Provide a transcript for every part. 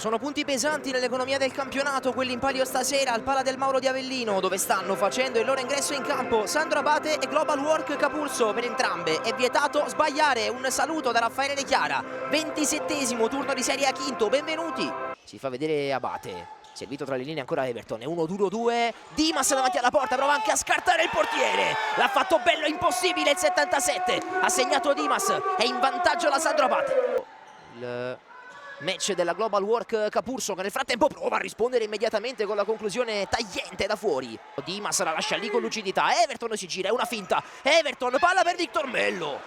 Sono punti pesanti nell'economia del campionato, quelli in palio stasera al Pala del Mauro di Avellino, dove stanno facendo il loro ingresso in campo Sandro Abate e Global Work Capurso. Per entrambe è vietato sbagliare. Un saluto da Raffaele De Chiara, 27esimo turno di Serie A quinto, benvenuti. Si fa vedere Abate, servito tra le linee ancora Everton, è 1-2-2, Dimas davanti alla porta, prova anche a scartare il portiere, l'ha fatto bello, impossibile il 77, ha segnato Dimas, è in vantaggio la Sandro Abate. Il match della Global Work Capurso, che nel frattempo prova a rispondere immediatamente con la conclusione tagliente da fuori. Dimas la lascia lì con lucidità, Everton si gira, è una finta, Everton, palla per Victor Mello.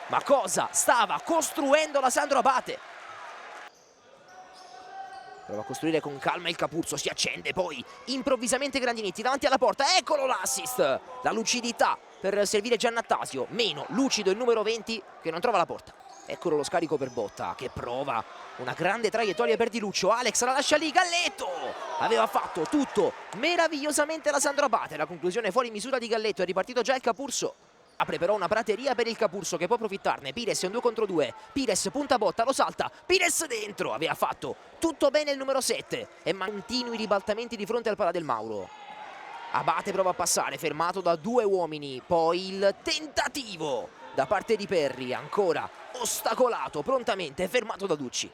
Ma cosa stava costruendo la Sandro Abate? Prova a costruire con calma il Capurso, si accende poi improvvisamente Grandinetti davanti alla porta, eccolo l'assist, la lucidità per servire Giannattasio, meno lucido il numero 20 che non trova la porta. Eccolo lo scarico per Botta che prova una grande traiettoria per Di Luccio, Alex la lascia lì, Galletto aveva fatto tutto meravigliosamente la Sandro Abate, la conclusione fuori misura di Galletto, è ripartito già il Capurso. Apre però una prateria per il Capurso che può approfittarne. Pires è un 2 contro 2. Pires punta Botta, lo salta. Pires dentro. Aveva fatto tutto bene il numero 7. E continui ribaltamenti di fronte al Pala del Mauro. Abate prova a passare, fermato da due uomini. Poi il tentativo da parte di Perri. Ancora ostacolato prontamente, fermato da Ducci.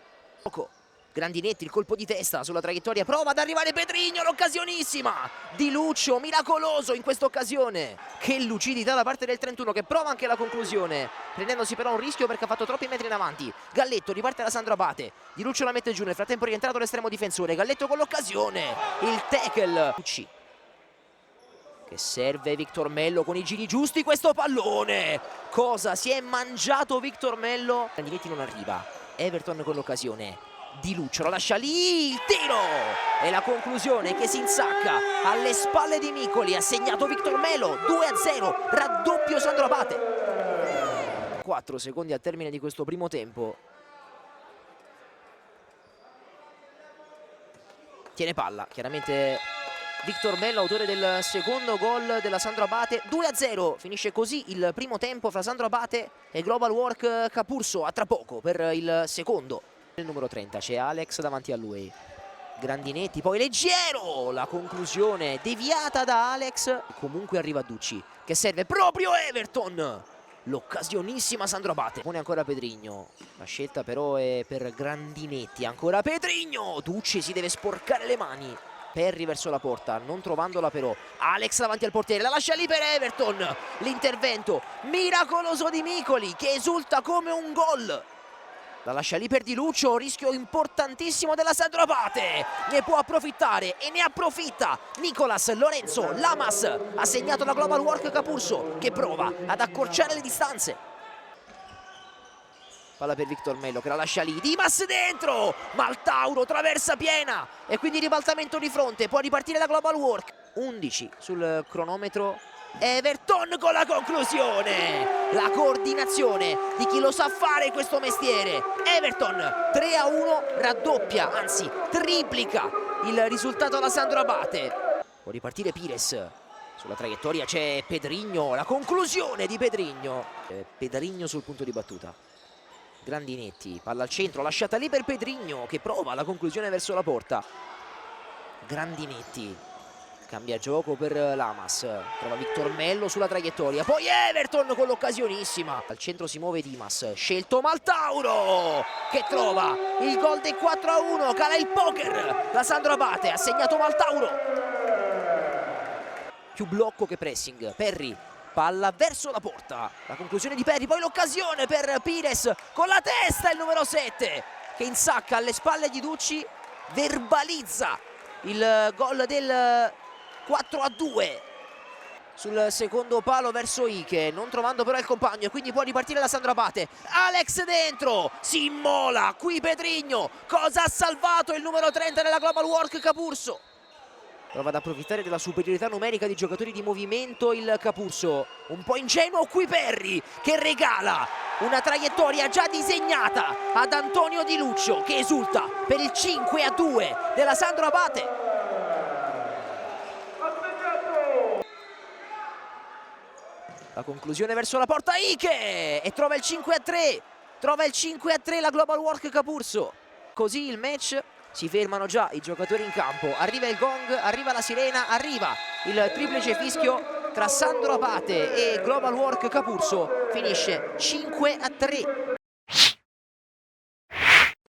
Grandinetti, il colpo di testa sulla traiettoria, prova ad arrivare Pedrigno, l'occasionissima Di Luccio, miracoloso in questa occasione. Che lucidità da parte del 31 che prova anche la conclusione, prendendosi però un rischio perché ha fatto troppi metri in avanti. Galletto, riparte la Sandro Abate, Di Luccio la mette giù, nel frattempo è rientrato l'estremo difensore, Galletto con l'occasione, il tackle Ducci che serve Victor Mello con i giri giusti, questo pallone, cosa si è mangiato Victor Mello? Grandinetti non arriva, Everton con l'occasione, Di Luccio la lascia lì, il tiro e la conclusione che si insacca alle spalle di Micoli, ha segnato Victor Mello, 2-0, raddoppio Sandro Abate. 4 secondi al termine di questo primo tempo. Tiene palla, chiaramente Victor Mello, autore del secondo gol della Sandro Abate. 2-0, finisce così il primo tempo fra Sandro Abate e Global Work Capurso. A tra poco per il secondo. Il numero 30 c'è Alex davanti a lui, Grandinetti, poi Leggiero, la conclusione deviata da Alex, comunque arriva Ducci che serve proprio Everton, l'occasionissima Sandro Abate, pone ancora Pedrigno, la scelta però è per Grandinetti, ancora Pedrigno, Ducci si deve sporcare le mani, Perri verso la porta, non trovandola però, Alex davanti al portiere, la lascia lì per Everton, l'intervento miracoloso di Micoli che esulta come un gol. La lascia lì per Di Luccio, rischio importantissimo della Sandro Abate, ne può approfittare e ne approfitta Nicolas Lorenzo Lamas, ha segnato la Global Work Capurso che prova ad accorciare le distanze. Palla per Victor Mello che la lascia lì, Dimas dentro, Maltauro traversa piena e quindi ribaltamento di fronte, può ripartire la Global Work. 11 sul cronometro, Everton con la conclusione, la coordinazione di chi lo sa fare questo mestiere. Everton 3-1, raddoppia, anzi triplica il risultato alla Sandro Abate. Può ripartire Pires, sulla traiettoria c'è Pedrigno, la conclusione di Pedrigno, Pedrigno sul punto di battuta. Grandinetti, palla al centro, lasciata lì per Pedrigno che prova la conclusione verso la porta. Grandinetti cambia gioco per Lamas, trova Victor Mello sulla traiettoria, poi Everton con l'occasionissima. Al centro si muove Dimas, scelto Maltauro che trova il gol del 4-1, cala il poker, la Sandro Abate ha segnato Maltauro. Più blocco che pressing, Perri, palla verso la porta, la conclusione di Perri, poi l'occasione per Pires con la testa, il numero 7 che insacca alle spalle di Ducci, verbalizza il gol del 4-2 sul secondo palo verso Ike, non trovando però il compagno e quindi può ripartire la Sandro Abate. Alex dentro, si immola qui Pedrigno, cosa ha salvato il numero 30 nella Global Work Capurso? Prova ad approfittare della superiorità numerica di giocatori di movimento il Capurso, un po' ingenuo qui Perri che regala una traiettoria già disegnata ad Antonio Di Luccio che esulta per il 5-2 della Sandro Abate. La conclusione verso la porta Ike e trova il 5-3, trova il 5-3 la Global Work Capurso. Così il match Si fermano già i giocatori in campo, arriva il gong, arriva la sirena, arriva il triplice fischio tra Sandro Abate e Global Work Capurso, finisce 5-3.